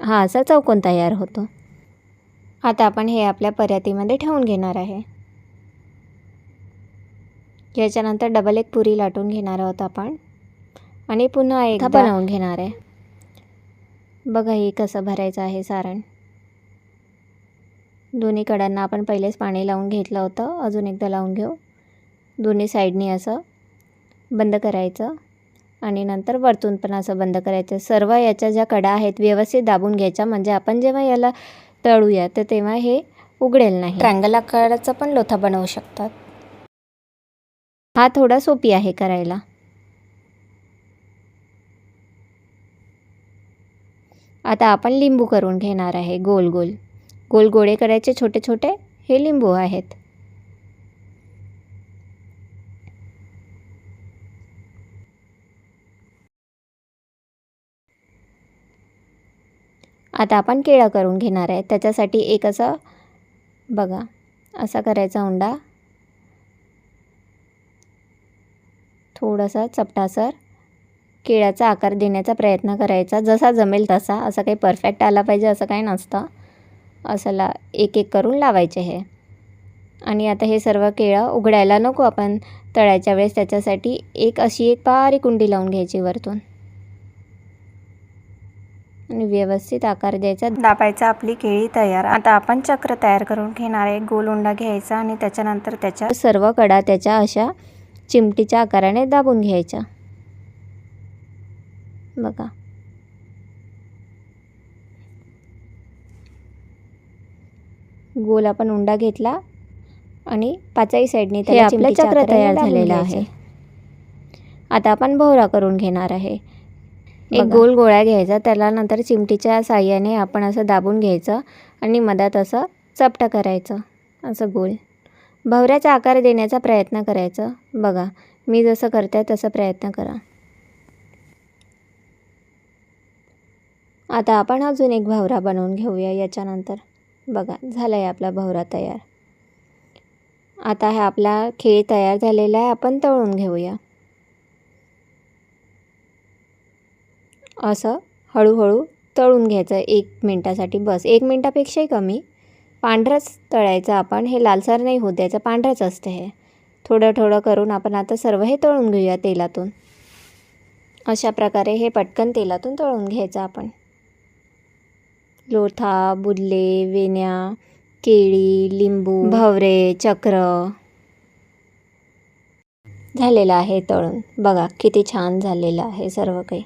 हा असा चौकोन तयार होतो। आता आपण हे आपल्या परातीमध्ये ठेवून घेणार आहे। याच्यानंतर डबल एक पुरी लाटून घेणार आहोत आपण आणि पुन्हा एकदा बनवून घेणार आहे। बघा हे कसं भरायचं आहे सारण। दोन्ही कडांना आपण पहिलेच पाणी लावून घेतलं होतं, अजून एकदा लावून घेऊ। दोन्ही साईडनी असं बंद करायचं आणि नंतर वरतून पण असं बंद करायचं। सर्व याच्या ज्या कडा आहेत व्यवस्थित दाबून घ्यायच्या, म्हणजे आपण जेव्हा याला तळूया तर तेव्हा हे उघडेल नाही। ट्रायंगल आकाराचा पण लोथा बनवू शकतात। हा थोडा सोपी आहे करायला। आता आपण लिंबू करून घेणार आहे। गोल गोल गोल गोळे करायचे छोटे छोटे, हे लिंबू आहेत। आता आपण केळा करून घेणार आहे। त्याच्यासाठी एक असं बघा असा करायचा उंडा, थोडासा चपटासर केळाचा आकार देण्याचा प्रयत्न करायचा, जसा जमेल तसा। असं काही परफेक्ट आला पाहिजे असं काही नसतं। असं एक एक करून लावायचे हे। आणि आता हे सर्व केळं उघडायला नको आपण तळायच्या वेळेस, त्याच्यासाठी अशी एक बारीक कुंडी लावून घ्यायची वरतून आणि व्यवस्थित आकार द्यायचा, दाबायचा। आपली केळी तयार। आता आपण चक्र तयार करून घेणार आहे। गोल उंडा घ्यायचा आणि त्याच्यानंतर त्याच्या सर्व कडा त्याच्या अशा चिमटीच्या आकाराने दाबून घ्यायच्या। बघा गोल आपण उंडा घेतला आणि पाचही साईडने त्याला आपलं चक्र तयार झालेलं आहे। आता आपण भोवरा करून घेणार आहे। एक गोल गोळा घ्यायचा, त्याला नंतर चिमटीच्या साहाय्याने आपण असं दाबून घ्यायचं आणि मधात असं चपटं करायचं, असं गोल भवऱ्याचा आकार देण्याचा प्रयत्न करायचा। बघा मी जसं करते तसं प्रयत्न करा। आता आपण अजून एक भवरा बनवून घेऊया याच्यानंतर। बघा झाला आहे आपला भवरा तयार। आता हा आपला खेळ तयार झालेला आहे, आपण तळून घेऊया। असं हळूहळू तळून घ्यायचं 1 मिनिटासाठी, बस 1 मिनिटापेक्षाही कमी। पांढरंच तळायचं आपण, हे लालसर नाही होऊ द्यायचं, पांढरंच असते हे। थोडं थोडं करून आपण आता सर्व हे तळून घेऊया तेलातून। अशा प्रकारे हे पटकन तेलातून तळून घ्यायचं आपण। लोथा, बुदले, वेण्या, केळी, लिंबू, भवरे, चक्र झालेलं आहे तळून। बघा किती छान झालेलं आहे सर्व काही।